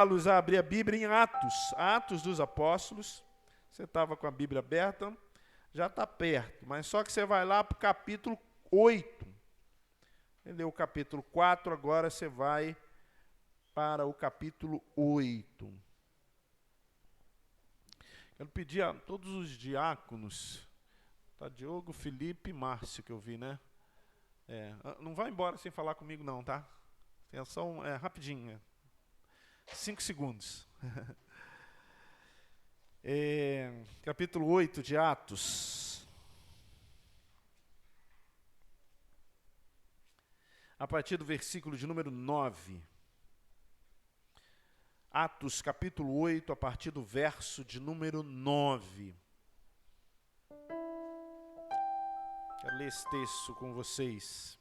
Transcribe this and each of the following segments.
A abrir a Bíblia em Atos dos Apóstolos. Você estava com a Bíblia aberta, já está perto, mas só que você vai lá para o capítulo 8. Entendeu? O capítulo 4, agora você vai para o capítulo 8. Quero pedir a todos os diáconos, tá? Diogo, Felipe e Márcio, que eu vi, né? Não vai embora sem falar comigo não, tá? Atenção, rapidinho. 5 segundos. Capítulo 8 de Atos. A partir do versículo de número 9. Atos, capítulo 8, a partir do verso de número 9. Quero ler esse texto com vocês.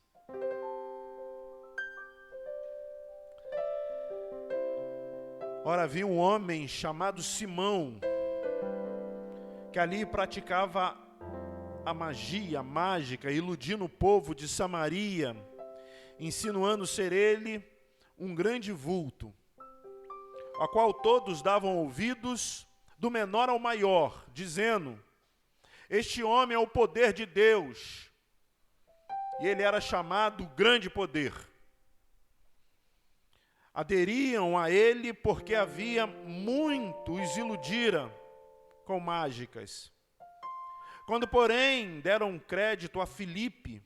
Ora, havia um homem chamado Simão, que ali praticava a magia, a mágica, iludindo o povo de Samaria, insinuando ser ele um grande vulto, a qual todos davam ouvidos, do menor ao maior, dizendo: este homem é o poder de Deus. E ele era chamado Grande Poder. Aderiam a ele porque havia muito os iludira com mágicas. Quando, porém, deram crédito a Filipe,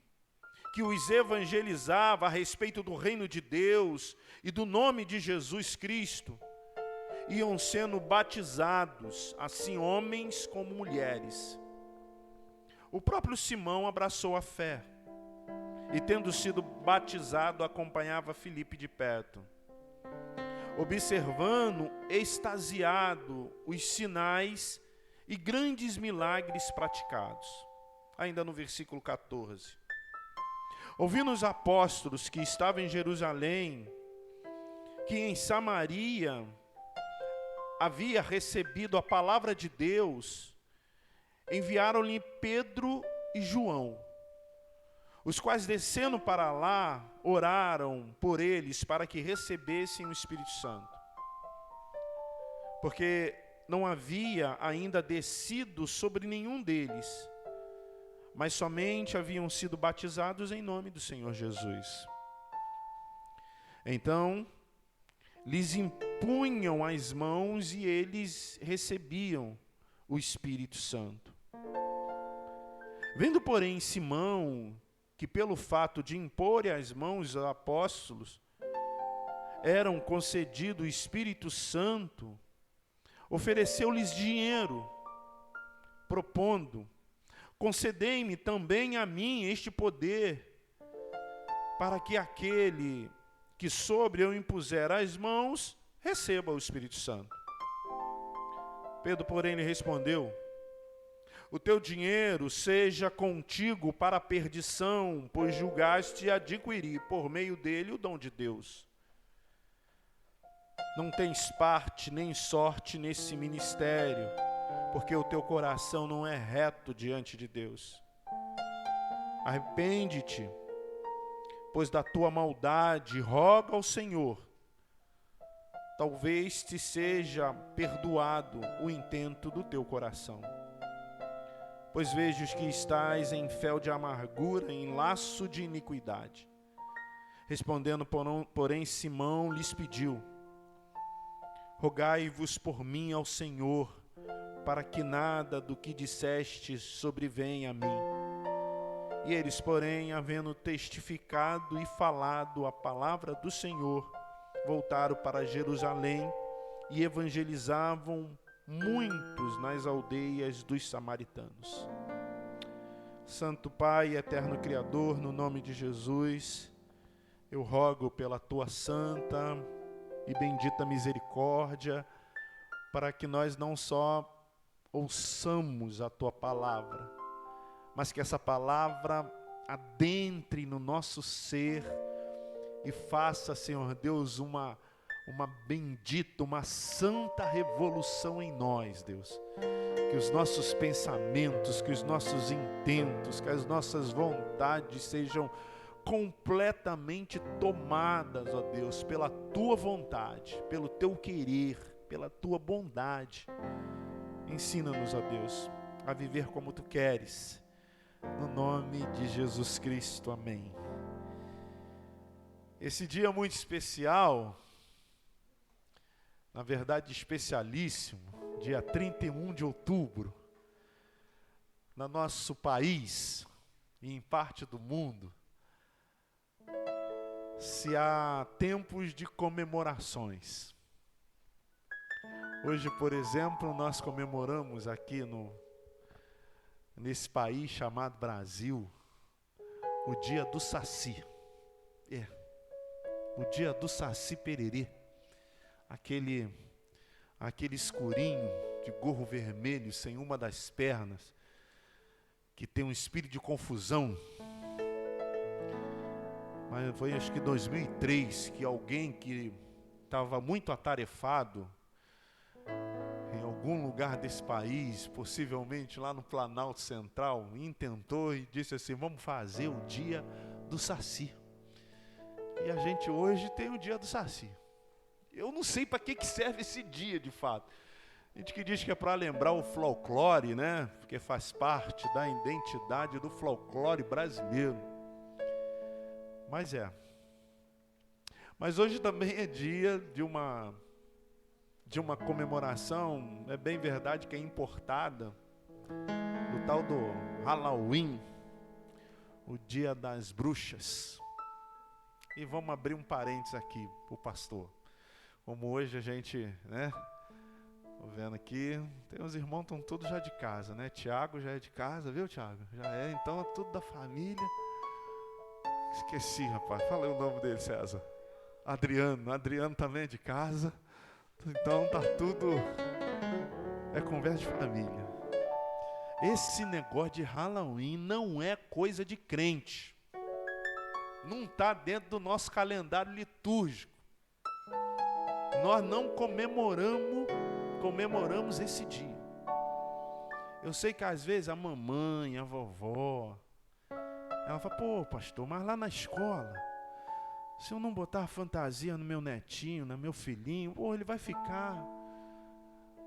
que os evangelizava a respeito do reino de Deus e do nome de Jesus Cristo, iam sendo batizados, assim homens como mulheres. O próprio Simão abraçou a fé e, tendo sido batizado, acompanhava Filipe de perto, observando extasiado os sinais e grandes milagres praticados. Ainda no versículo 14. Ouvindo os apóstolos que estavam em Jerusalém, que em Samaria havia recebido a palavra de Deus, enviaram-lhe Pedro e João, os quais, descendo para lá, oraram por eles para que recebessem o Espírito Santo. Porque não havia ainda descido sobre nenhum deles, mas somente haviam sido batizados em nome do Senhor Jesus. Então, lhes impunham as mãos e eles recebiam o Espírito Santo. Vendo, porém, Simão, que pelo fato de impor as mãos aos apóstolos, eram concedido o Espírito Santo, ofereceu-lhes dinheiro, propondo: concedei-me também a mim este poder, para que aquele que sobre eu impuser as mãos, receba o Espírito Santo. Pedro, porém, lhe respondeu: o teu dinheiro seja contigo para a perdição, pois julgaste adquirir por meio dele o dom de Deus. Não tens parte nem sorte nesse ministério, porque o teu coração não é reto diante de Deus. Arrepende-te, pois da tua maldade, roga ao Senhor. Talvez te seja perdoado o intento do teu coração. Pois vejo que estás em fel de amargura, em laço de iniquidade. Respondendo, porém, Simão lhes pediu: rogai-vos por mim ao Senhor, para que nada do que disseste sobrevenha a mim. E eles, porém, havendo testificado e falado a palavra do Senhor, voltaram para Jerusalém e evangelizavam muitos nas aldeias dos samaritanos. Santo Pai, eterno Criador, no nome de Jesus, eu rogo pela tua santa e bendita misericórdia, para que nós não só ouçamos a tua palavra, mas que essa palavra adentre no nosso ser e faça, Senhor Deus, uma bendita, uma santa revolução em nós, Deus. Que os nossos pensamentos, que os nossos intentos, que as nossas vontades sejam completamente tomadas, ó Deus, pela tua vontade, pelo teu querer, pela tua bondade. Ensina-nos, ó Deus, a viver como tu queres, no nome de Jesus Cristo, amém. Esse dia muito especial, na verdade especialíssimo, dia 31 de outubro, no nosso país e em parte do mundo, se há tempos de comemorações. Hoje, por exemplo, nós comemoramos aqui nesse país chamado Brasil, o dia do Saci. O dia do Saci Pererê. Aquele escurinho de gorro vermelho, sem uma das pernas, que tem um espírito de confusão. Mas foi acho que 2003 que alguém que estava muito atarefado em algum lugar desse país, possivelmente lá no Planalto Central, intentou e disse assim: vamos fazer o dia do Saci. E a gente hoje tem o dia do Saci. Eu não sei para que serve esse dia de fato. A gente que diz que é para lembrar o folclore, né? Porque faz parte da identidade do folclore brasileiro. Mas é. Mas hoje também é dia de uma comemoração, é bem verdade que é importada, do tal do Halloween, o dia das bruxas. E vamos abrir um parênteses aqui para o pastor. Como hoje a gente, né? Tô vendo aqui, tem uns irmãos que estão todos já de casa, né? Tiago já é de casa, viu, Tiago? Já é, então é tudo da família. Esqueci, rapaz. Falei o nome dele, César. Adriano também é de casa. Então tá tudo, é conversa de família. Esse negócio de Halloween não é coisa de crente. Não está dentro do nosso calendário litúrgico. Nós não comemoramos esse dia. Eu sei que às vezes a mamãe, a vovó, ela fala: pô, pastor, mas lá na escola, se eu não botar fantasia no meu netinho, no meu filhinho, pô, ele vai ficar.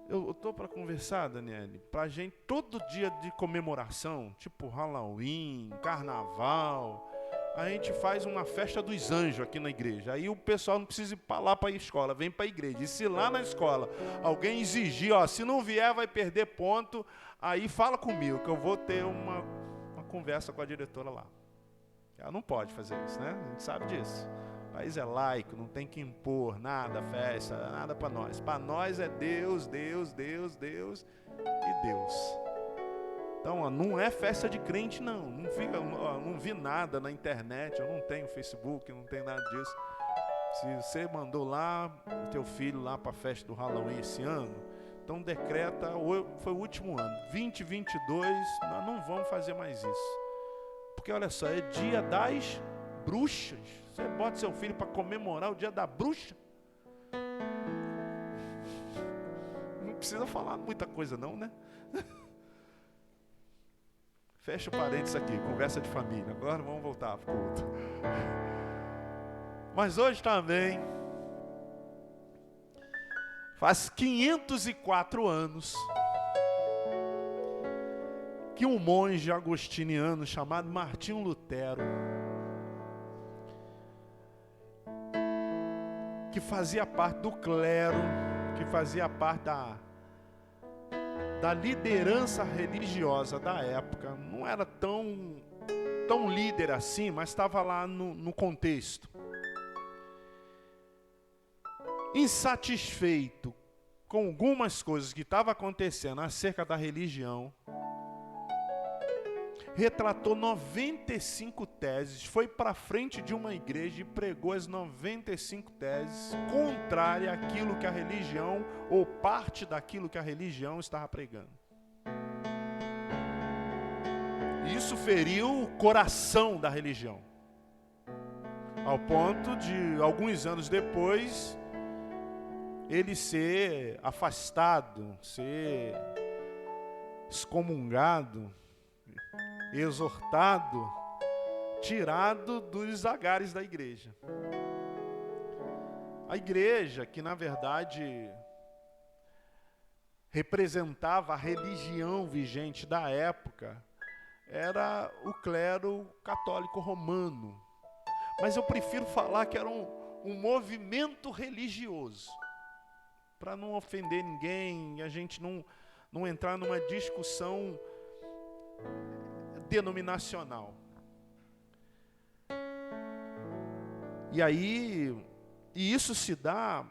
Eu tô para conversar, Daniele, pra gente, todo dia de comemoração, tipo Halloween, Carnaval, a gente faz uma festa dos anjos aqui na igreja. Aí o pessoal não precisa ir para lá para a escola, vem para a igreja. E se lá na escola alguém exigir, ó, se não vier vai perder ponto, aí fala comigo, que eu vou ter uma conversa com a diretora lá. Ela não pode fazer isso, né? A gente sabe disso. O país é laico, não tem que impor nada, festa, nada para nós. Para nós é Deus, Deus, Deus, Deus e Deus. Então, ó, não é festa de crente, não. Não vi nada na internet, eu não tenho Facebook, não tenho nada disso. Se você mandou lá o teu filho lá para a festa do Halloween esse ano, então decreta, foi o último ano, 2022, nós não vamos fazer mais isso. Porque olha só, é dia das bruxas. Você bota seu filho para comemorar o dia da bruxa? Não precisa falar muita coisa não, né? Fecha o parênteses aqui, conversa de família. Agora vamos voltar para o culto. Mas hoje também faz 504 anos que um monge agostiniano chamado Martinho Lutero, que fazia parte do clero, que fazia parte da liderança religiosa da época, não era tão líder assim, mas estava lá no contexto. Insatisfeito com algumas coisas que estavam acontecendo acerca da religião, retratou 95 teses, foi para frente de uma igreja e pregou as 95 teses contrárias àquilo que a religião, ou parte daquilo que a religião estava pregando. Isso feriu o coração da religião, ao ponto de, alguns anos depois, ele ser afastado, ser excomungado, exortado tirado dos agares da igreja. A igreja, que na verdade representava a religião vigente da época, era o clero católico romano. Mas eu prefiro falar que era um movimento religioso, para não ofender ninguém e a gente não entrar numa discussão denominacional. E isso se dá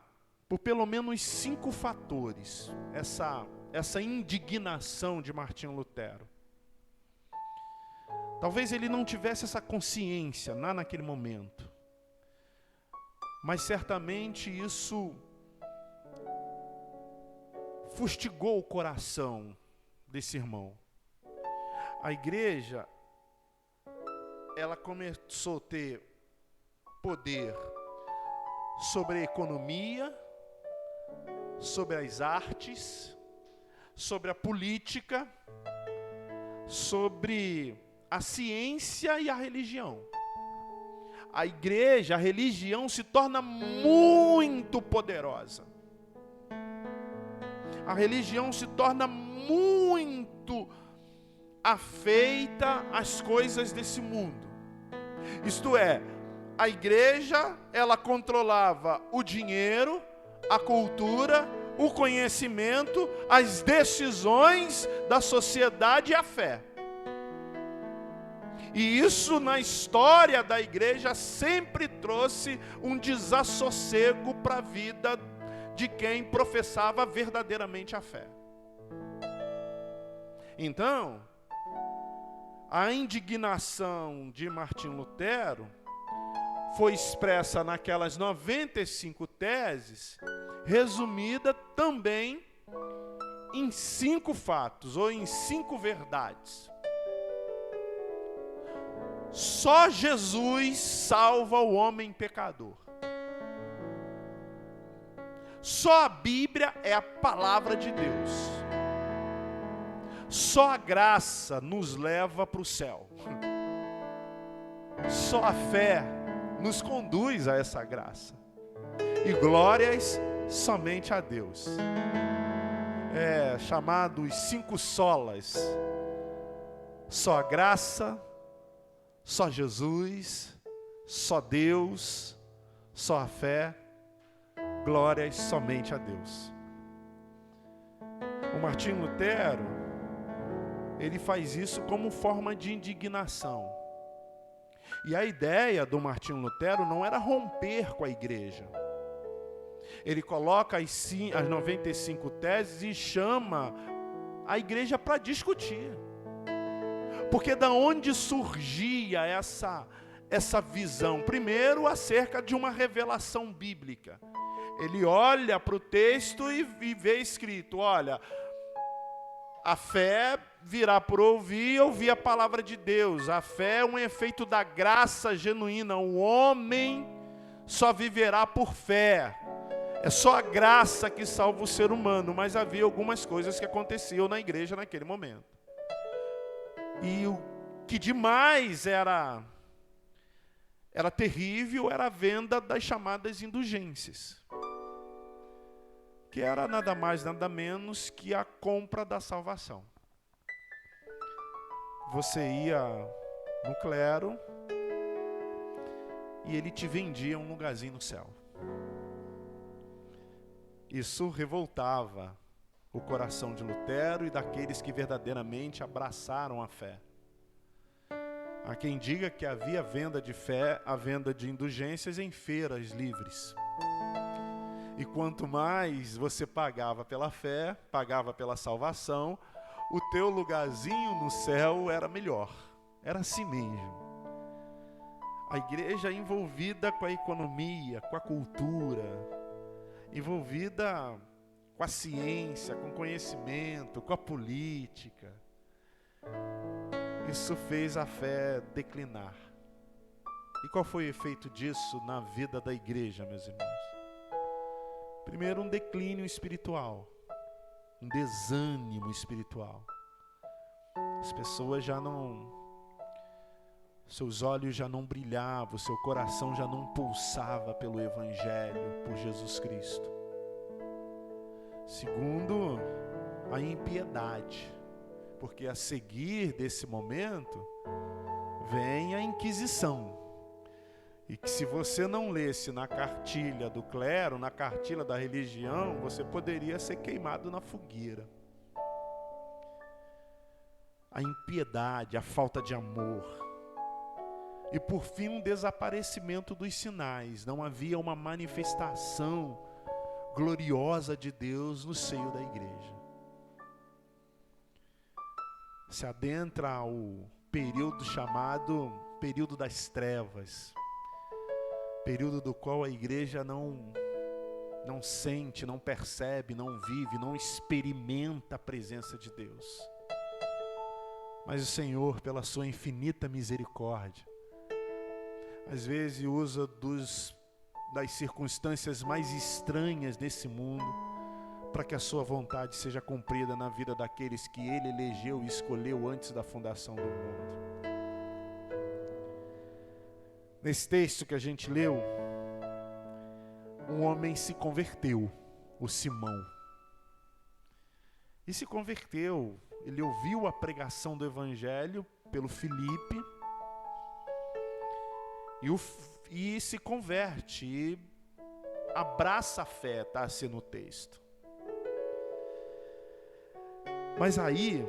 por pelo menos 5 fatores, essa indignação de Martinho Lutero. Talvez ele não tivesse essa consciência naquele momento, mas certamente isso fustigou o coração desse irmão. A igreja, ela começou a ter poder sobre a economia, sobre as artes, sobre a política, sobre a ciência e a religião. A igreja, a religião se torna muito poderosa. A religião se torna muito afeita às coisas desse mundo. Isto é, a igreja, ela controlava o dinheiro, a cultura, o conhecimento, as decisões da sociedade e a fé. E isso na história da igreja sempre trouxe um desassossego para a vida de quem professava verdadeiramente a fé. Então, a indignação de Martinho Lutero foi expressa naquelas 95 teses, resumida também em 5 fatos, ou em 5 verdades. Só Jesus salva o homem pecador. Só a Bíblia é a palavra de Deus. Só a graça nos leva para o céu. Só a fé nos conduz a essa graça. E glórias somente a Deus. É chamado os 5 solas. Só a graça, só Jesus, só Deus, só a fé, glórias somente a Deus. O Martinho Lutero, ele faz isso como forma de indignação. E a ideia do Martinho Lutero não era romper com a igreja. Ele coloca as 95 teses e chama a igreja para discutir. Porque da onde surgia essa visão? Primeiro, acerca de uma revelação bíblica. Ele olha para o texto e vê escrito, olha, a fé virá por ouvir a palavra de Deus. A fé é um efeito da graça genuína. O homem só viverá por fé. É só a graça que salva o ser humano. Mas havia algumas coisas que aconteciam na igreja naquele momento. E o que demais era terrível era a venda das chamadas indulgências, que era nada mais, nada menos que a compra da salvação. Você ia no clero e ele te vendia um lugarzinho no céu. Isso revoltava o coração de Lutero e daqueles que verdadeiramente abraçaram a fé. Há quem diga que havia venda de fé, a venda de indulgências em feiras livres. E quanto mais você pagava pela fé, pagava pela salvação, o teu lugarzinho no céu era melhor. Era assim mesmo. A igreja envolvida com a economia, com a cultura, envolvida com a ciência, com o conhecimento, com a política. Isso fez a fé declinar. E qual foi o efeito disso na vida da igreja, meus irmãos? Primeiro, um declínio espiritual, um desânimo espiritual. As pessoas já não seus olhos já não brilhavam, seu coração já não pulsava pelo Evangelho, por Jesus Cristo. Segundo, a impiedade, porque a seguir desse momento vem a Inquisição. E que se você não lesse na cartilha do clero, na cartilha da religião, você poderia ser queimado na fogueira. A impiedade, a falta de amor. E por fim, um desaparecimento dos sinais. Não havia uma manifestação gloriosa de Deus no seio da igreja. Se adentra ao período chamado período das trevas. Período do qual a igreja não sente, não percebe, não vive, não experimenta a presença de Deus. Mas o Senhor, pela sua infinita misericórdia, às vezes usa das circunstâncias mais estranhas desse mundo para que a sua vontade seja cumprida na vida daqueles que Ele elegeu e escolheu antes da fundação do mundo. Nesse texto que a gente leu, um homem se converteu, o Simão. E se converteu, ele ouviu a pregação do Evangelho pelo Filipe e se converte, e abraça a fé, está assim no texto. Mas aí,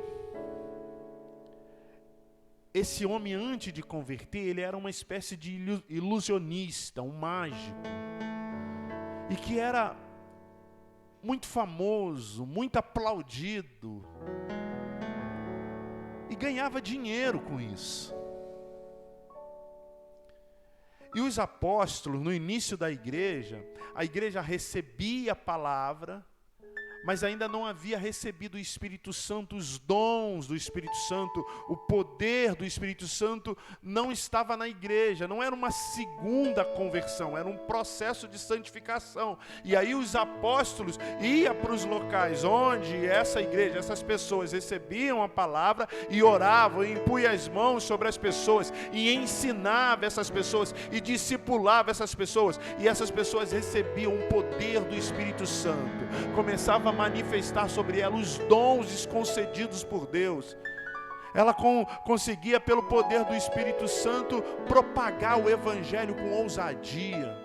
esse homem, antes de converter, ele era uma espécie de ilusionista, um mágico, e que era muito famoso, muito aplaudido, e ganhava dinheiro com isso. E os apóstolos, no início da igreja, a igreja recebia a palavra, mas ainda não havia recebido o Espírito Santo, os dons do Espírito Santo, o poder do Espírito Santo não estava na igreja, não era uma segunda conversão, era um processo de santificação. E aí os apóstolos iam para os locais onde essa igreja, essas pessoas recebiam a palavra e oravam, e impunham as mãos sobre as pessoas, e ensinava essas pessoas, e discipulava essas pessoas, e essas pessoas recebiam o poder do Espírito Santo, começava a manifestar sobre ela os dons concedidos por Deus. Ela conseguia, pelo poder do Espírito Santo, propagar o Evangelho com ousadia.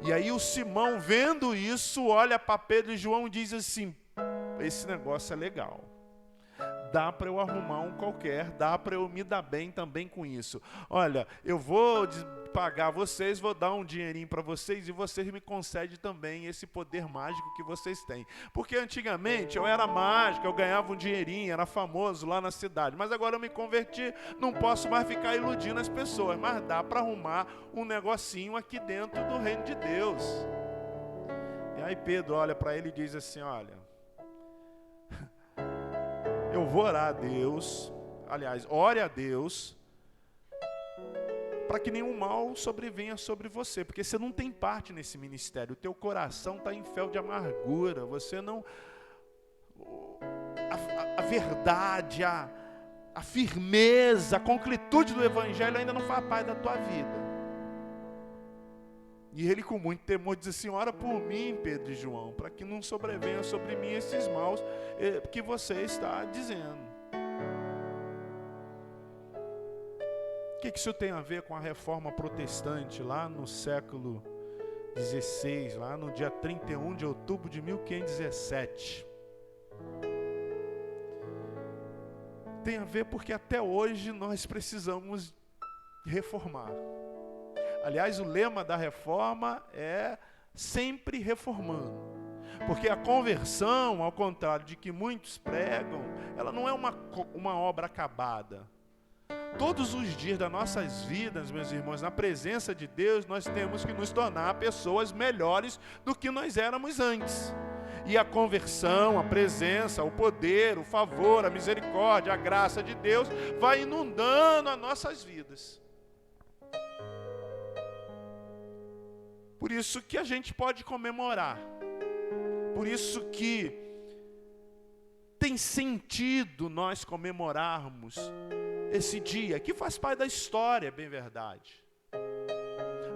E aí o Simão, vendo isso, olha para Pedro e João e diz assim: esse negócio é legal, dá para eu arrumar um qualquer, dá para eu me dar bem também com isso. Olha, eu vou pagar vocês, vou dar um dinheirinho para vocês, e vocês me concedem também esse poder mágico que vocês têm. Porque antigamente eu era mágico, eu ganhava um dinheirinho, era famoso lá na cidade, mas agora eu me converti, não posso mais ficar iludindo as pessoas, mas dá para arrumar um negocinho aqui dentro do reino de Deus. E aí Pedro olha para ele e diz assim: olha, eu vou orar a Deus, aliás, ore a Deus, para que nenhum mal sobrevenha sobre você, porque você não tem parte nesse ministério, o teu coração está em fel de amargura, você não... A verdade, a firmeza, a concretude do Evangelho ainda não faz parte da tua vida. E ele, com muito temor, diz assim: ora por mim, Pedro e João, para que não sobrevenha sobre mim esses maus que você está dizendo. O que isso tem a ver com a reforma protestante lá no século XVI, lá no dia 31 de outubro de 1517? Tem a ver porque até hoje nós precisamos reformar. Aliás, o lema da reforma é sempre reformando. Porque a conversão, ao contrário de que muitos pregam, ela não é uma obra acabada. Todos os dias das nossas vidas, meus irmãos, na presença de Deus, nós temos que nos tornar pessoas melhores do que nós éramos antes. E a conversão, a presença, o poder, o favor, a misericórdia, a graça de Deus vai inundando as nossas vidas. Por isso que a gente pode comemorar. Por isso que tem sentido nós comemorarmos esse dia, que faz parte da história, é bem verdade.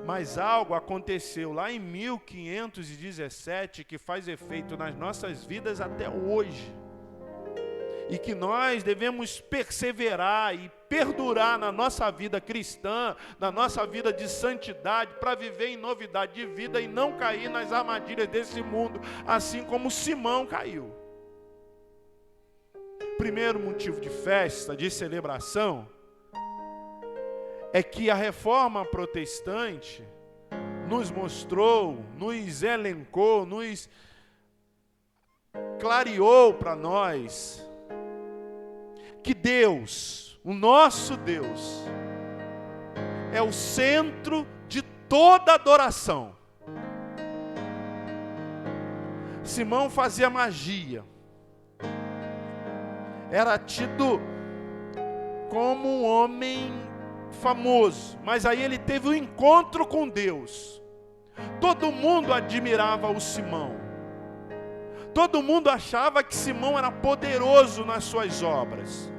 Mas algo aconteceu lá em 1517 que faz efeito nas nossas vidas até hoje. E que nós devemos perseverar e perdurar na nossa vida cristã, na nossa vida de santidade, para viver em novidade de vida e não cair nas armadilhas desse mundo, assim como Simão caiu. Primeiro motivo de festa, de celebração, é que a reforma protestante nos mostrou, nos elencou, nos clareou para nós que Deus, o nosso Deus, é o centro de toda adoração. Simão fazia magia. Era tido como um homem famoso, mas aí ele teve um encontro com Deus. Todo mundo admirava o Simão. Todo mundo achava que Simão era poderoso nas suas obras.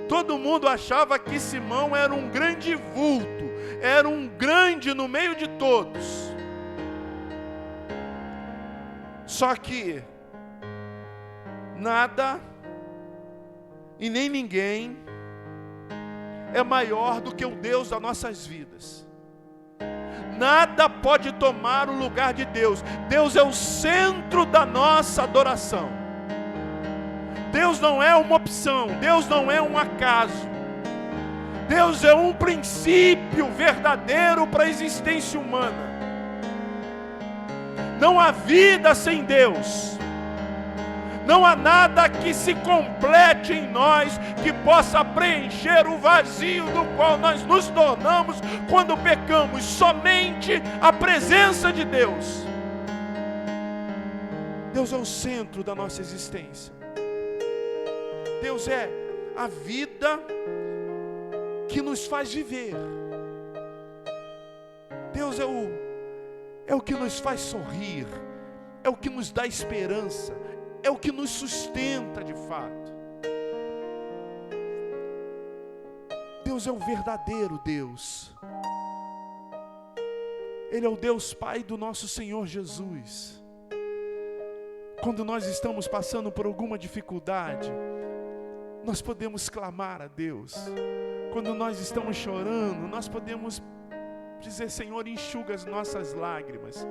Todo mundo achava que Simão era um grande vulto, era um grande no meio de todos. Só que nada e nem ninguém é maior do que o Deus das nossas vidas. Nada pode tomar o lugar de Deus. Deus é o centro da nossa adoração. Deus não é uma opção, Deus não é um acaso. Deus é um princípio verdadeiro para a existência humana. Não há vida sem Deus. Não há nada que se complete em nós que possa preencher o vazio do qual nós nos tornamos quando pecamos. Somente a presença de Deus. Deus é o centro da nossa existência. Deus é a vida que nos faz viver. Deus é o que nos faz sorrir. É o que nos dá esperança. É o que nos sustenta de fato. Deus é o verdadeiro Deus. Ele é o Deus Pai do nosso Senhor Jesus. Quando nós estamos passando por alguma dificuldade, nós podemos clamar a Deus. Quando nós estamos chorando, nós podemos dizer: Senhor, enxuga as nossas lágrimas.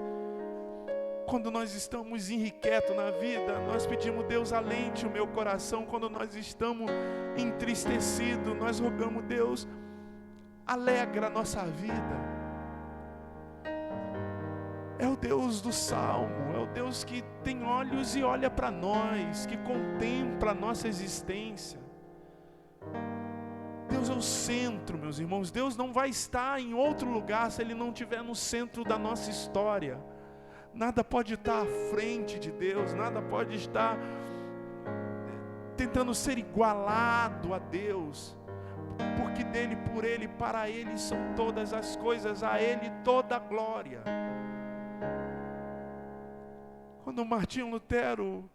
Quando nós estamos irrequietos na vida, nós pedimos: Deus, alente o meu coração. Quando nós estamos entristecidos, nós rogamos: Deus, alegra a nossa vida. É o Deus do Salmo, é o Deus que tem olhos e olha para nós, que contempla a nossa existência. Deus é o centro, meus irmãos. Deus não vai estar em outro lugar se Ele não estiver no centro da nossa história. Nada pode estar à frente de Deus, nada pode estar tentando ser igualado a Deus, porque dele, por Ele, para Ele são todas as coisas, a Ele toda a glória. Quando Martinho Lutero,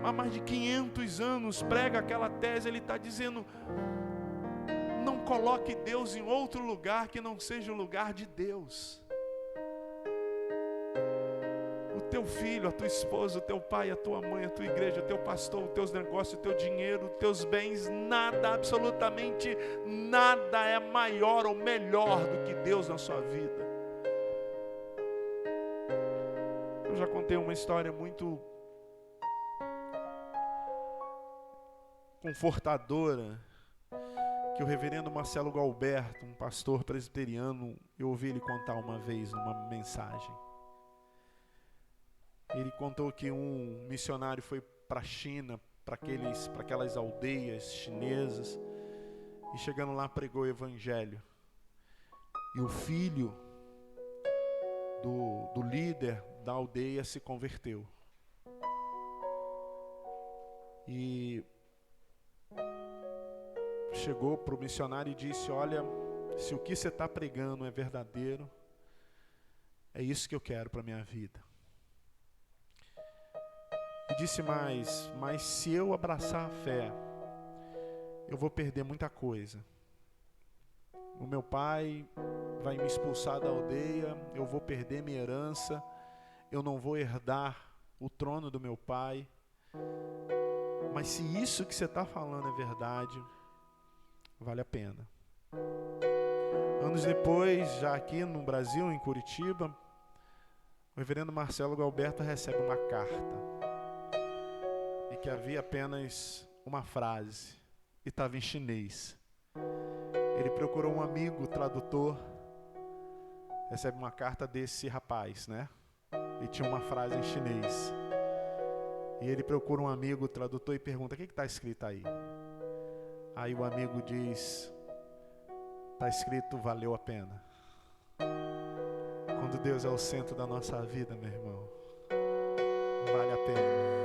há mais de 500 anos, prega aquela tese, ele está dizendo: não coloque Deus em outro lugar que não seja o lugar de Deus. O teu filho, a tua esposa, o teu pai, a tua mãe, a tua igreja, o teu pastor, os teus negócios, o teu dinheiro, os teus bens, nada, absolutamente nada é maior ou melhor do que Deus na sua vida. Eu já contei uma história muito confortadora, que o reverendo Marcelo Galberto, um pastor presbiteriano, eu ouvi ele contar uma vez numa mensagem. Ele contou que um missionário foi para a China, para aquelas aldeias chinesas, e chegando lá pregou o evangelho. E o filho do líder da aldeia se converteu. E chegou para o missionário e disse: olha, se o que você está pregando é verdadeiro, é isso que eu quero para a minha vida. E disse mais, mas se eu abraçar a fé, eu vou perder muita coisa. O meu pai vai me expulsar da aldeia, eu vou perder minha herança, eu não vou herdar o trono do meu pai. Mas se isso que você está falando é verdade, vale a pena. Anos depois, já aqui no Brasil, em Curitiba, o reverendo Marcelo Galberto recebe uma carta. E que havia apenas uma frase. E estava em chinês. Ele procurou um amigo tradutor. Recebe uma carta desse rapaz, né? E tinha uma frase em chinês. E ele procura um amigo tradutor e pergunta: o que está escrito aí? Aí o amigo diz: está escrito, valeu a pena. Quando Deus é o centro da nossa vida, meu irmão, vale a pena.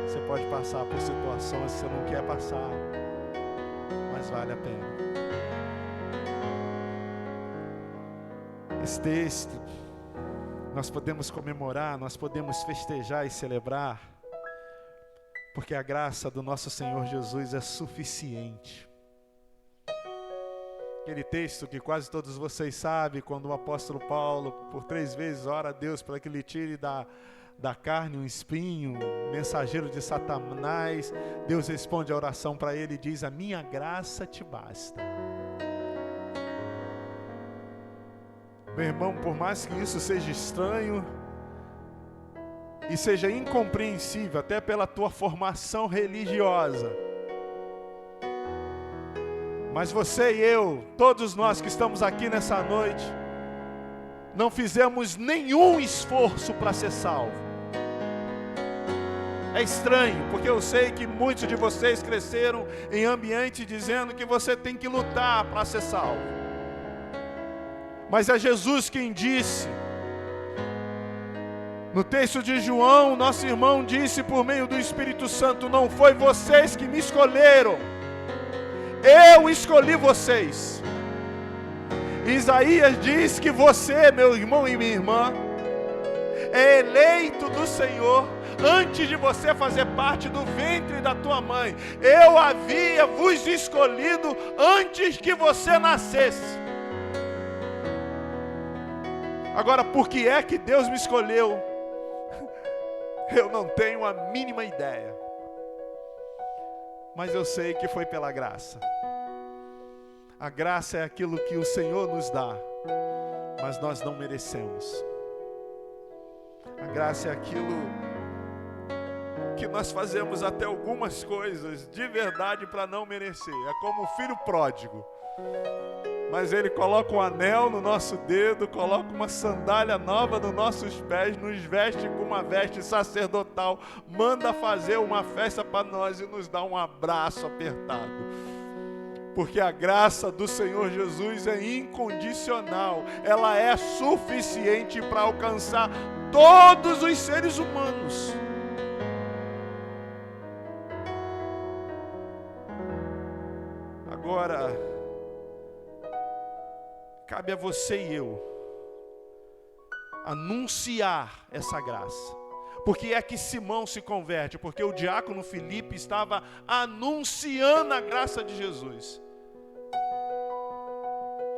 Você pode passar por situações que você não quer passar, mas vale a pena. Esse texto, nós podemos comemorar, nós podemos festejar e celebrar, porque a graça do nosso Senhor Jesus é suficiente. Aquele texto que quase todos vocês sabem, quando o apóstolo Paulo, por 3 vezes, ora a Deus para que lhe tire da carne um espinho, mensageiro de Satanás. Deus responde a oração para ele e diz: a minha graça te basta. Meu irmão, por mais que isso seja estranho e seja incompreensível, até pela tua formação religiosa, mas você e eu, todos nós que estamos aqui nessa noite, não fizemos nenhum esforço para ser salvo. É estranho, porque eu sei que muitos de vocês cresceram em ambiente dizendo que você tem que lutar para ser salvo. Mas é Jesus quem disse. No texto de João, nosso irmão disse por meio do Espírito Santo: não foi vocês que me escolheram, eu escolhi vocês. Isaías diz que você, meu irmão e minha irmã, é eleito do Senhor antes de você fazer parte do ventre da tua mãe. Eu havia vos escolhido antes que você nascesse. Agora, por que é que Deus me escolheu? Eu não tenho a mínima ideia. Mas eu sei que foi pela graça. A graça é aquilo que o Senhor nos dá, mas nós não merecemos. A graça é aquilo que nós fazemos até algumas coisas de verdade para não merecer. É como o filho pródigo. Mas ele coloca um anel no nosso dedo, coloca uma sandália nova nos nossos pés, nos veste com uma veste sacerdotal, manda fazer uma festa para nós e nos dá um abraço apertado. Porque a graça do Senhor Jesus é incondicional, ela é suficiente para alcançar todos os seres humanos. Agora, cabe a você e eu anunciar essa graça. Por que é que Simão se converte? Porque o diácono Filipe estava anunciando a graça de Jesus.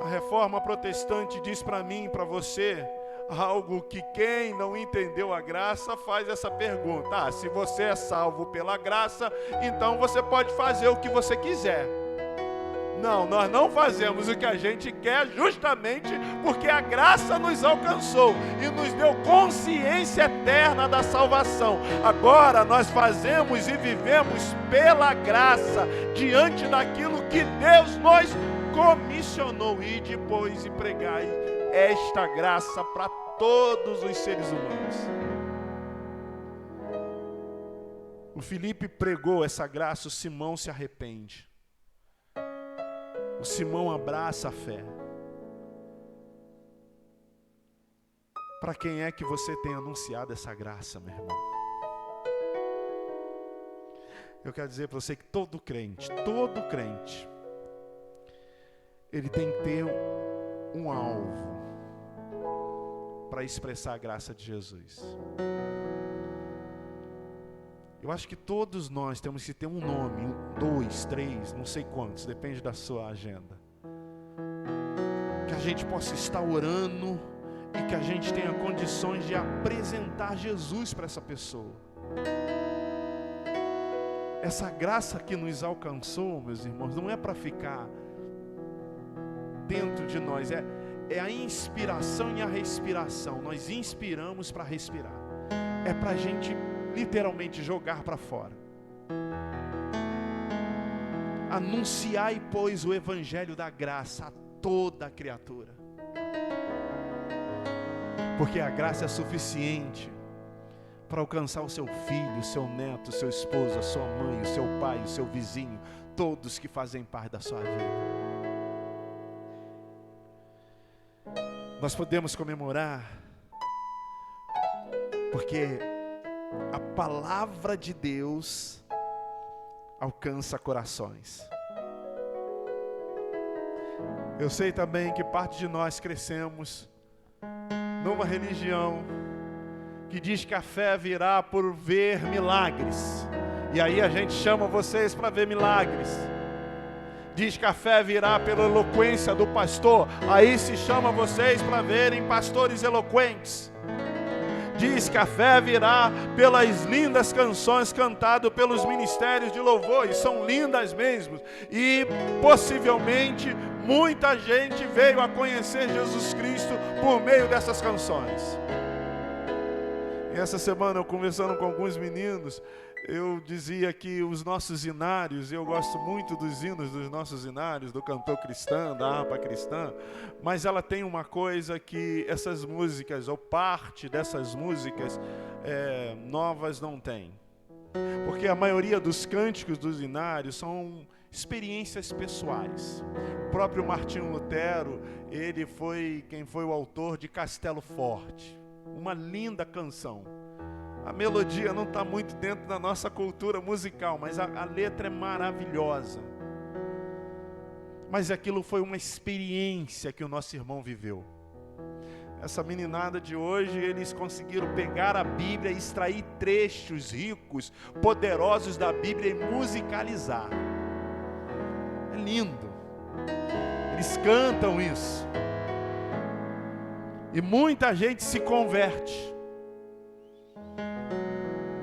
A reforma protestante diz para mim, para você, algo que quem não entendeu a graça faz essa pergunta: se você é salvo pela graça, então você pode fazer o que você quiser. Não, nós não fazemos o que a gente quer justamente porque a graça nos alcançou e nos deu consciência eterna da salvação. Agora nós fazemos e vivemos pela graça, diante daquilo que Deus nos comissionou. E depois pregai esta graça para todos os seres humanos. O Filipe pregou essa graça, o Simão se arrepende. O Simão abraça a fé. Para quem é que você tem anunciado essa graça, meu irmão? Eu quero dizer para você que todo crente, ele tem que ter um alvo para expressar a graça de Jesus. Eu acho que todos nós temos que ter um nome, 2, 3, não sei quantos, depende da sua agenda. Que a gente possa estar orando e que a gente tenha condições de apresentar Jesus para essa pessoa. Essa graça que nos alcançou, meus irmãos, não é para ficar dentro de nós, é a inspiração e a respiração. Nós inspiramos para respirar. É para a gente literalmente jogar para fora. Anunciai, pois, o evangelho da graça a toda a criatura. Porque a graça é suficiente para alcançar o seu filho, o seu neto, o seu esposo, a sua mãe, o seu pai, o seu vizinho, todos que fazem parte da sua vida. Nós podemos comemorar porque a palavra de Deus alcança corações. Eu sei também que parte de nós crescemos numa religião que diz que a fé virá por ver milagres. E aí a gente chama vocês para ver milagres. Diz que a fé virá pela eloquência do pastor. Aí se chama vocês para verem pastores eloquentes. Diz que a fé virá pelas lindas canções cantadas pelos ministérios de louvor. E são lindas mesmo. E possivelmente muita gente veio a conhecer Jesus Cristo por meio dessas canções. E essa semana, eu conversando com alguns meninos, eu dizia que os nossos hinários, eu gosto muito dos hinos dos nossos hinários, do cantor cristão, da harpa cristã, mas ela tem uma coisa que essas músicas, ou parte dessas músicas novas não tem. Porque a maioria dos cânticos dos hinários são experiências pessoais. O próprio Martinho Lutero, ele foi quem foi o autor de Castelo Forte. Uma linda canção. A melodia não está muito dentro da nossa cultura musical, mas a letra é maravilhosa. Mas aquilo foi uma experiência que o nosso irmão viveu. Essa meninada de hoje, eles conseguiram pegar a Bíblia e extrair trechos ricos, poderosos da Bíblia e musicalizar. É lindo. Eles cantam isso. E muita gente se converte.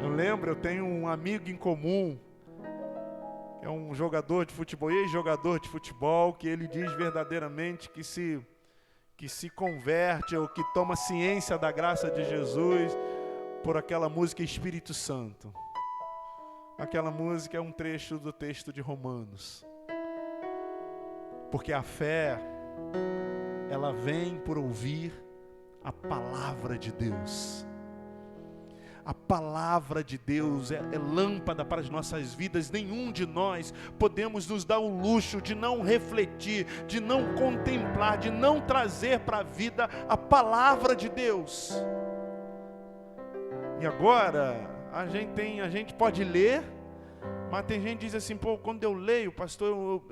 Eu lembro, eu tenho um amigo em comum, que é um jogador de futebol, ex-jogador de futebol, que ele diz verdadeiramente que se converte, ou que toma ciência da graça de Jesus por aquela música Espírito Santo. Aquela música é um trecho do texto de Romanos. Porque a fé, ela vem por ouvir a palavra de Deus. A palavra de Deus é lâmpada para as nossas vidas. Nenhum de nós podemos nos dar o luxo de não refletir, de não contemplar, de não trazer para a vida a palavra de Deus. E agora, a gente pode ler, mas tem gente que diz assim, pô, quando eu leio, pastor,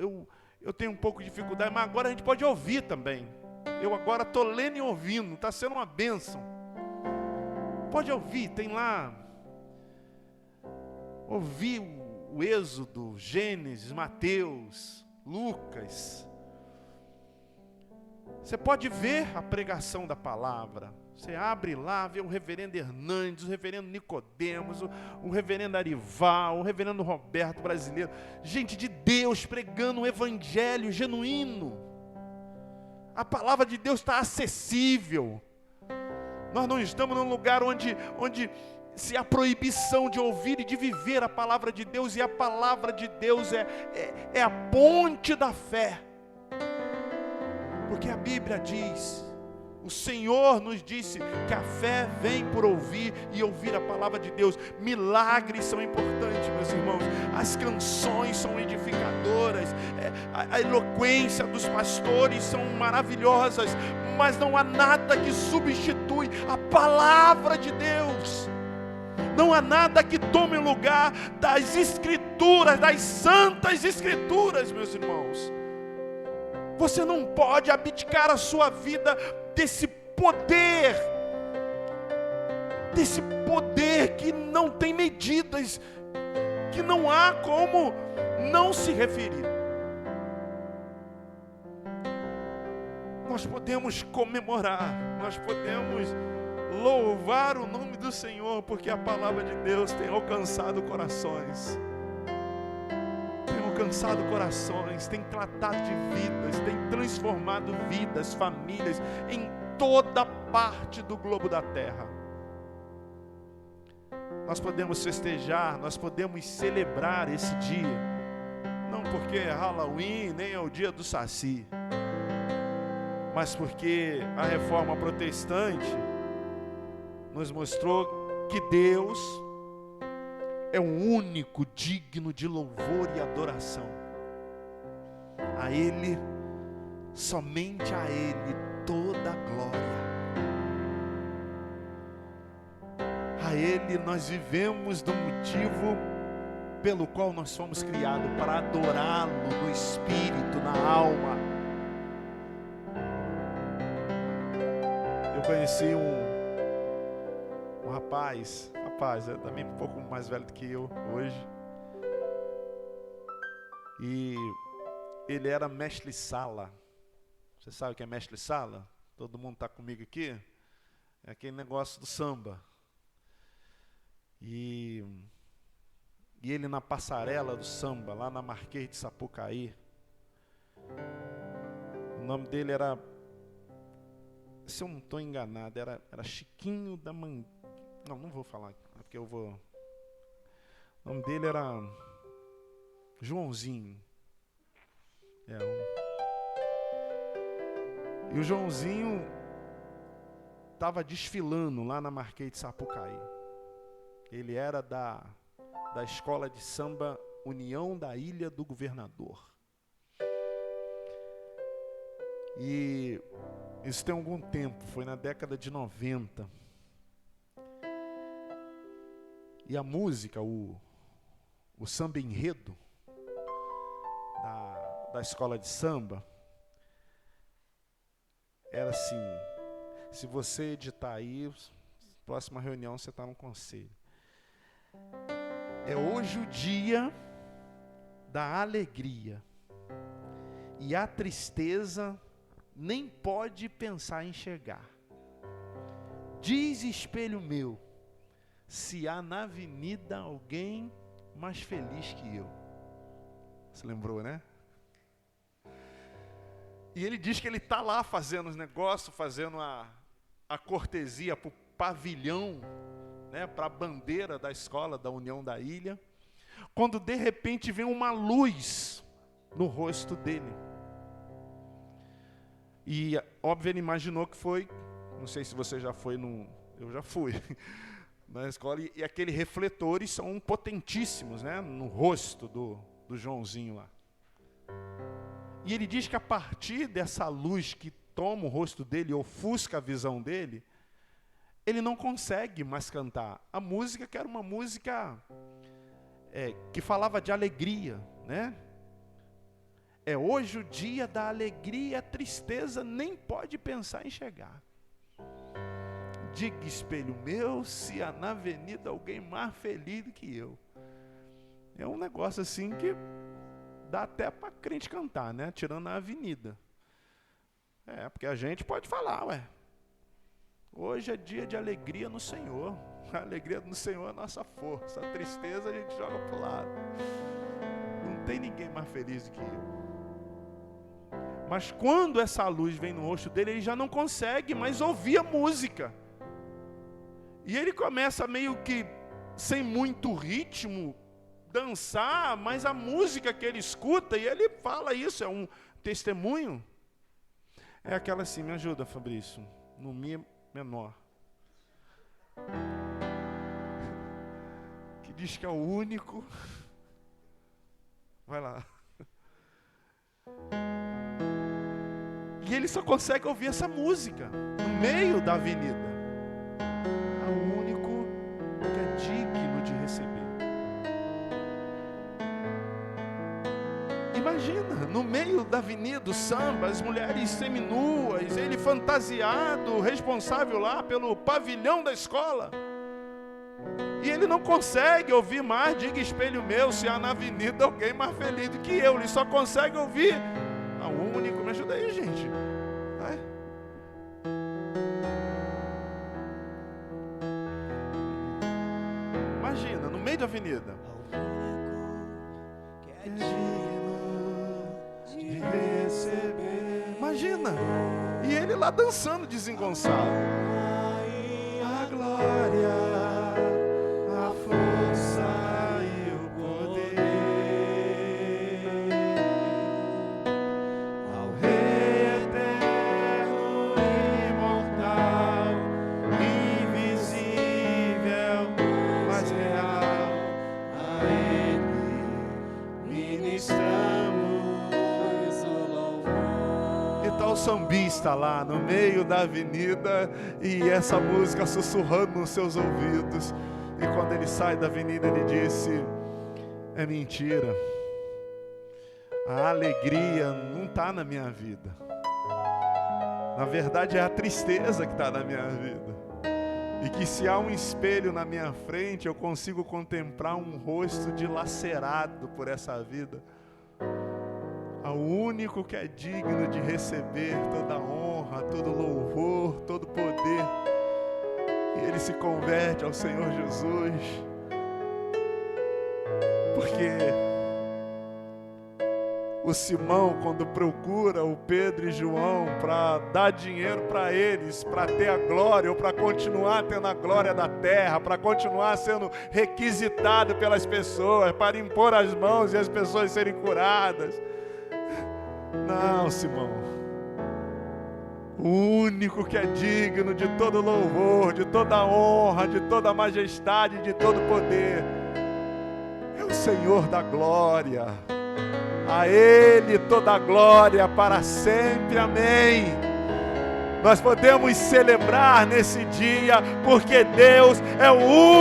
eu tenho um pouco de dificuldade, mas agora a gente pode ouvir também. Eu agora estou lendo e ouvindo, está sendo uma bênção. Pode ouvir, tem lá. Ouvir o Êxodo, Gênesis, Mateus, Lucas. Você pode ver a pregação da palavra. Você abre lá, vê o reverendo Hernandes, o reverendo Nicodemos, o reverendo Arival, o reverendo Roberto Brasileiro. Gente de Deus pregando um evangelho genuíno. A palavra de Deus está acessível. Nós não estamos num lugar onde se há proibição de ouvir e de viver a palavra de Deus. E a palavra de Deus é a ponte da fé. Porque a Bíblia diz, o Senhor nos disse que a fé vem por ouvir e ouvir a palavra de Deus. Milagres são importantes, meus irmãos. As canções são edificadoras. A eloquência dos pastores são maravilhosas. Mas não há nada que substitui a palavra de Deus. Não há nada que tome lugar das Escrituras, das santas Escrituras, meus irmãos. Você não pode abdicar a sua vida desse poder que não tem medidas, que não há como não se referir. Nós podemos comemorar, nós podemos louvar o nome do Senhor, porque a palavra de Deus tem alcançado corações. Tem alcançado corações, tem tratado de vidas, tem transformado vidas, famílias, em toda parte do globo da terra. Nós podemos festejar, nós podemos celebrar esse dia, não porque é Halloween, nem é o dia do Saci, mas porque a reforma protestante nos mostrou que Deus é o único digno de louvor e adoração. A Ele, somente a Ele, toda a glória. A Ele nós vivemos do motivo pelo qual nós fomos criados, para adorá-lo no espírito, na alma. Eu conheci um rapaz, é também um pouco mais velho do que eu hoje, e ele era mestre-sala. Você sabe o que é mestre-sala? Todo mundo está comigo aqui? É aquele negócio do samba. E ele na passarela do samba, lá na Marquês de Sapucaí, o nome dele era, se eu não estou enganado, era Chiquinho da Mangueira. Não vou falar, porque eu vou... O nome dele era Joãozinho. E o Joãozinho estava desfilando lá na Marquês de Sapucaí. Ele era da escola de samba União da Ilha do Governador. E isso tem algum tempo, foi na década de 90. E a música, o samba enredo da escola de samba era assim: se você editar aí, próxima reunião você está no conselho. É hoje o dia da alegria, e a tristeza nem pode pensar em chegar. Diz espelho meu, se há na avenida alguém mais feliz que eu. Você lembrou, né? E ele diz que ele está lá fazendo os negócios, fazendo a cortesia para o pavilhão, né, para a bandeira da escola da União da Ilha, quando de repente vem uma luz no rosto dele. E óbvio ele imaginou que foi, não sei se você já foi eu já fui na escola, e aqueles refletores são potentíssimos, né, no rosto do Joãozinho lá. E ele diz que a partir dessa luz que toma o rosto dele, ofusca a visão dele, ele não consegue mais cantar. A música, que era uma música que falava de alegria, né? É hoje o dia da alegria, a tristeza nem pode pensar em chegar. Diga espelho meu, se há na avenida alguém mais feliz do que eu. É um negócio assim que dá até para crente cantar, né? Tirando a avenida. Porque a gente pode falar, hoje é dia de alegria no Senhor. A alegria no Senhor é a nossa força. A tristeza a gente joga para o lado. Não tem ninguém mais feliz do que eu. Mas quando essa luz vem no rosto dele, ele já não consegue mais ouvir a música. E ele começa meio que, sem muito ritmo, dançar, mas a música que ele escuta, e ele fala isso, é um testemunho, é aquela assim, me ajuda, Fabrício, no Mi menor, que diz que é o único, vai lá, e ele só consegue ouvir essa música, no meio da avenida, é o único que é digno de receber. Imagina, no meio da avenida, o samba, as mulheres seminuas, ele fantasiado, responsável lá pelo pavilhão da escola. E ele não consegue ouvir mais, diga espelho meu, se há na avenida alguém mais feliz do que eu. Ele só consegue ouvir o único. Me ajuda aí, gente. Imagina, no meio da avenida. De receber. Imagina. E ele lá dançando desengonçado. A glória, a força e o poder ao Rei eterno, imortal, invisível, mas real. A Ele ministramos o louvor. E tal sambista lá no meio da avenida, e essa música sussurrando nos seus ouvidos. E quando ele sai da avenida, ele disse: é mentira, a alegria não está na minha vida, na verdade é a tristeza que está na minha vida. E que se há um espelho na minha frente, eu consigo contemplar um rosto dilacerado por essa vida. Ao único que é digno de receber toda a honra, todo louvor, todo poder. E ele se converte ao Senhor Jesus. Porque o Simão, quando procura o Pedro e João para dar dinheiro para eles, para ter a glória, ou para continuar tendo a glória da terra, para continuar sendo requisitado pelas pessoas, para impor as mãos e as pessoas serem curadas. Não, Simão. O único que é digno de todo louvor, de toda honra, de toda majestade, de todo poder, é o Senhor da glória. A Ele toda a glória para sempre. Amém. Nós podemos celebrar nesse dia, porque Deus é o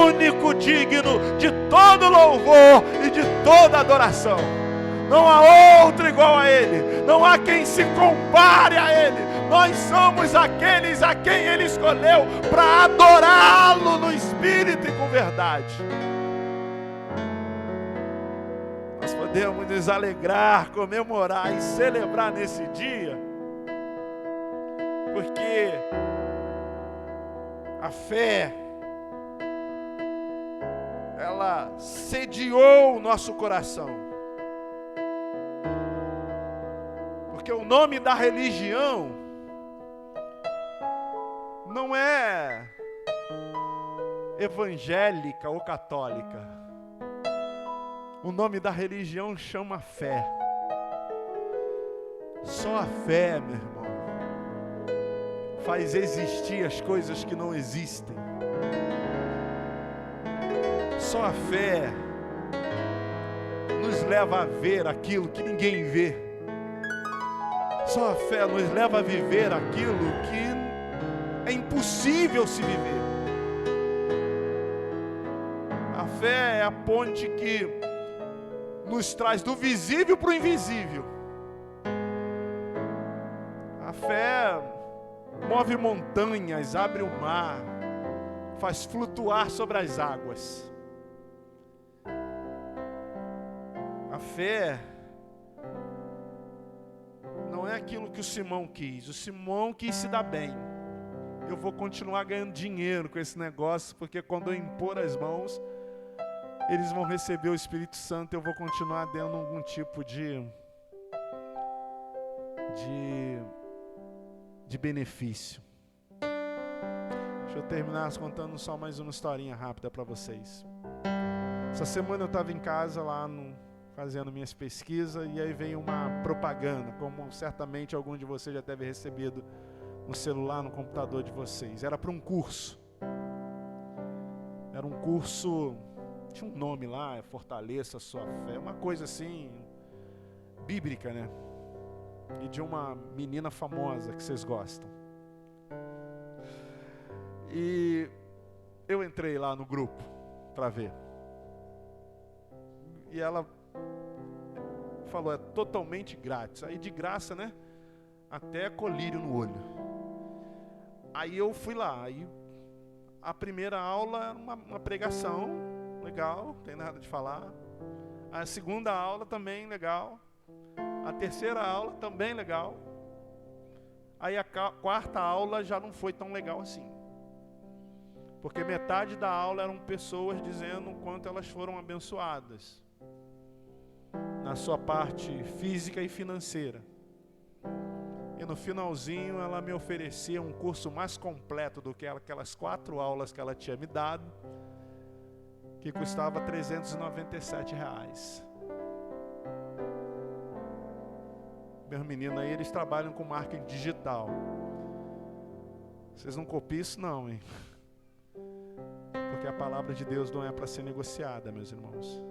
único digno de todo louvor e de toda adoração. Não há outro igual a Ele, não há quem se compare a Ele. Nós somos aqueles a quem Ele escolheu para adorá-lo no Espírito e com verdade. Nós podemos nos alegrar, comemorar e celebrar nesse dia, porque a fé, ela sediou o nosso coração. Porque o nome da religião não é evangélica ou católica. O nome da religião chama fé. Só a fé, meu irmão, faz existir as coisas que não existem. Só a fé nos leva a ver aquilo que ninguém vê. Só a fé nos leva a viver aquilo que é impossível se viver. A fé é a ponte que nos traz do visível para o invisível. A fé move montanhas, abre o mar, faz flutuar sobre as águas. A fé não é aquilo que o Simão quis. O Simão quis se dar bem. Eu vou continuar ganhando dinheiro com esse negócio, porque quando eu impor as mãos, eles vão receber o Espírito Santo. Eu vou continuar dando algum tipo de benefício. Deixa eu terminar contando só mais uma historinha rápida para vocês. Essa semana eu estava em casa lá fazendo minhas pesquisas, e aí veio uma propaganda, como certamente algum de vocês já deve ter recebido no celular, no computador de vocês. Era para um curso. Era um curso, tinha um nome lá, Fortaleça a Sua Fé, uma coisa assim, bíblica, né? E de uma menina famosa que vocês gostam. E eu entrei lá no grupo para ver. E ela falou, é totalmente grátis. Aí de graça, né? Até colírio no olho. Aí eu fui lá. a primeira aula era uma pregação, legal, não tem nada de falar. A segunda aula também legal. A terceira aula também legal. Aí a quarta aula já não foi tão legal assim. Porque metade da aula eram pessoas dizendo o quanto elas foram abençoadas na sua parte física e financeira. E no finalzinho ela me oferecia um curso mais completo do que aquelas 4 aulas que ela tinha me dado, que custava R$397. Meus meninos aí, eles trabalham com marketing digital. Vocês não copiam isso não, hein? Porque a palavra de Deus não é para ser negociada, meus irmãos.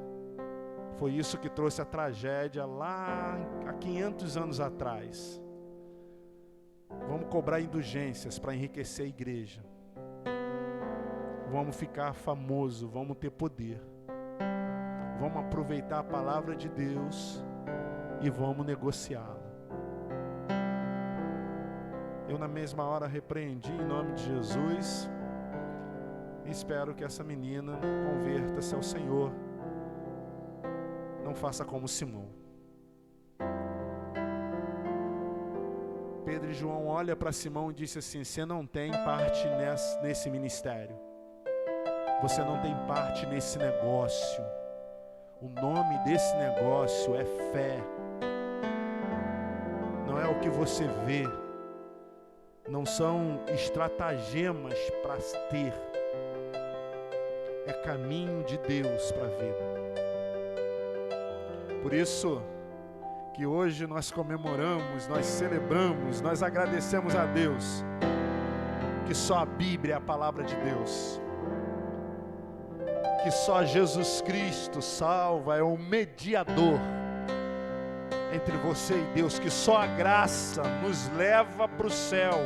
Foi isso que trouxe a tragédia lá há 500 anos atrás. Vamos cobrar indulgências para enriquecer a igreja. Vamos ficar famoso, vamos ter poder. Vamos aproveitar a palavra de Deus e vamos negociá-la. Eu na mesma hora repreendi em nome de Jesus. E espero que essa menina converta-se ao Senhor. Não faça como Simão. Pedro e João olham para Simão e dizem assim: você não tem parte nesse ministério. Você não tem parte nesse negócio. O nome desse negócio é fé. Não é o que você vê. Não são estratagemas para ter. É caminho de Deus para a vida. Por isso que hoje nós comemoramos, nós celebramos, nós agradecemos a Deus, que só a Bíblia é a palavra de Deus, que só Jesus Cristo salva, é o mediador entre você e Deus, que só a graça nos leva para o céu,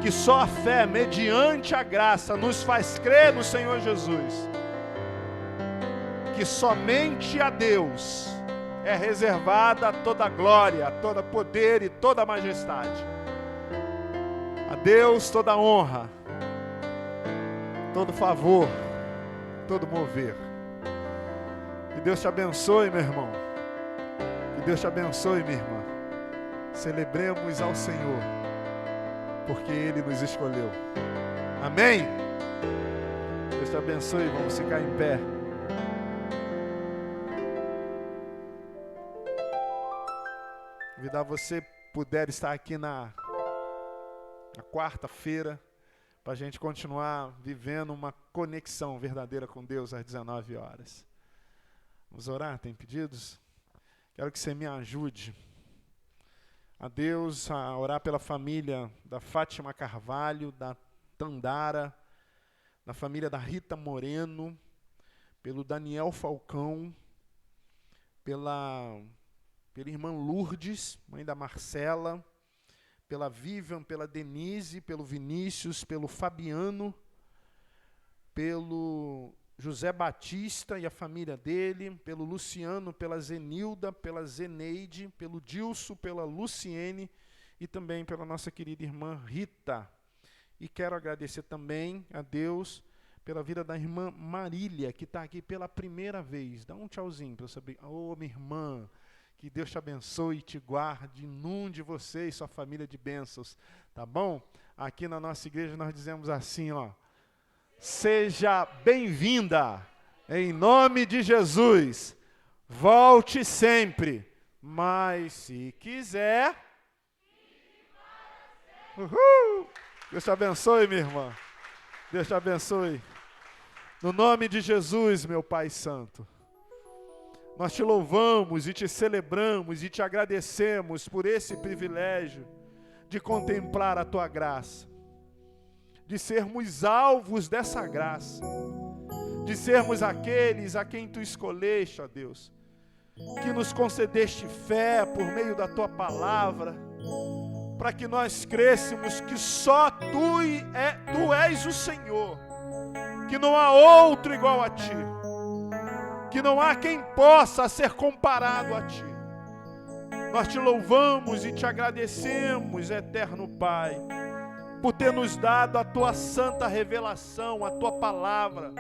que só a fé mediante a graça nos faz crer no Senhor Jesus, que somente a Deus é reservada toda glória, todo poder e toda majestade. A Deus toda honra, todo favor, todo mover. Que Deus te abençoe, meu irmão. Que Deus te abençoe, minha irmã. Celebremos ao Senhor, porque Ele nos escolheu. Amém? Deus te abençoe, vamos ficar em pé. Convidar você puder estar aqui na quarta-feira, para a gente continuar vivendo uma conexão verdadeira com Deus às 19 horas. Vamos orar? Tem pedidos? Quero que você me ajude a Deus a orar pela família da Fátima Carvalho, da Tandara, da família da Rita Moreno, pelo Daniel Falcão, pela irmã Lourdes, mãe da Marcela, pela Vivian, pela Denise, pelo Vinícius, pelo Fabiano, pelo José Batista e a família dele, pelo Luciano, pela Zenilda, pela Zeneide, pelo Dilso, pela Luciene e também pela nossa querida irmã Rita. E quero agradecer também a Deus pela vida da irmã Marília, que está aqui pela primeira vez. Dá um tchauzinho para eu saber. Ô, minha irmã, que Deus te abençoe e te guarde, inunde você e sua família de bênçãos, tá bom? Aqui na nossa igreja nós dizemos assim, ó: seja bem-vinda, em nome de Jesus, volte sempre, mas se quiser... Uhul! Deus te abençoe, minha irmã, Deus te abençoe, no nome de Jesus, meu Pai Santo. Nós te louvamos e te celebramos e te agradecemos por esse privilégio de contemplar a tua graça, de sermos alvos dessa graça, de sermos aqueles a quem tu escolheste, ó Deus, que nos concedeste fé por meio da tua palavra, para que nós crêssemos que só tu és o Senhor, que não há outro igual a ti, que não há quem possa ser comparado a ti. Nós te louvamos e te agradecemos, eterno Pai, por ter nos dado a tua santa revelação, a tua palavra,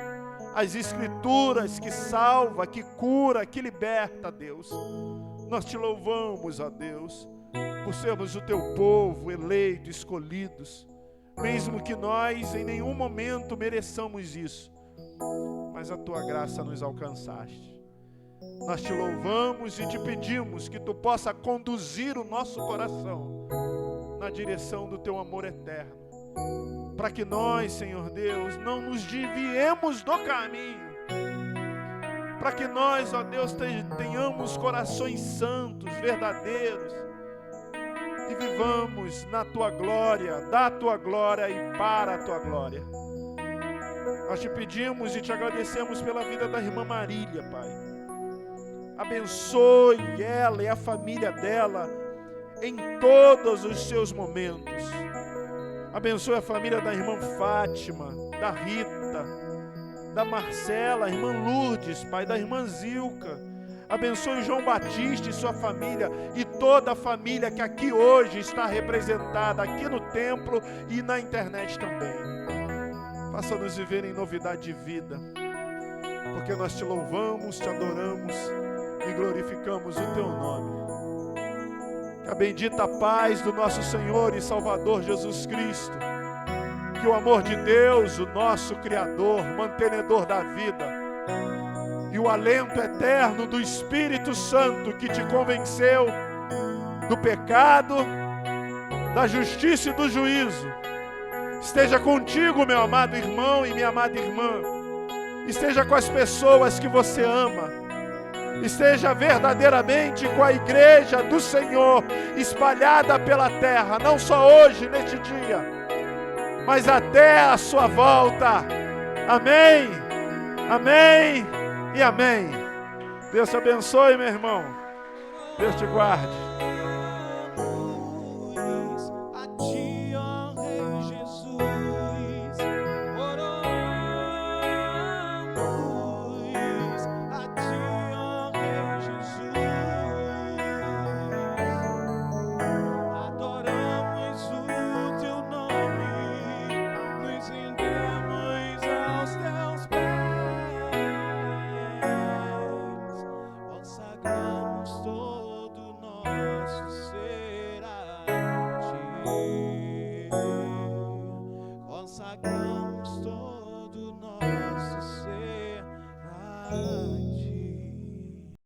as escrituras que salva, que cura, que liberta, Deus. Nós te louvamos, ó Deus, por sermos o teu povo eleito, escolhidos, mesmo que nós em nenhum momento mereçamos isso, mas a tua graça nos alcançaste. Nós te louvamos e te pedimos que tu possa conduzir o nosso coração na direção do teu amor eterno, para que nós, Senhor Deus, não nos desviemos do caminho, para que nós, ó Deus, tenhamos corações santos, verdadeiros, e vivamos na tua glória, da tua glória e para a tua glória. Nós te pedimos e te agradecemos pela vida da irmã Marília, Pai. Abençoe ela e a família dela em todos os seus momentos. Abençoe a família da irmã Fátima, da Rita, da Marcela, a irmã Lourdes, Pai, da irmã Zilca. Abençoe João Batista e sua família e toda a família que aqui hoje está representada, aqui no templo e na internet também. Faça-nos viver em novidade de vida, porque nós te louvamos, te adoramos e glorificamos o teu nome. Que a bendita paz do nosso Senhor e Salvador Jesus Cristo, que o amor de Deus, o nosso Criador, mantenedor da vida, e o alento eterno do Espírito Santo que te convenceu do pecado, da justiça e do juízo, esteja contigo, meu amado irmão e minha amada irmã. Esteja com as pessoas que você ama. Esteja verdadeiramente com a igreja do Senhor espalhada pela terra, não só hoje, neste dia, mas até a sua volta. Amém, amém e amém. Deus te abençoe, meu irmão. Deus te guarde. Consagramos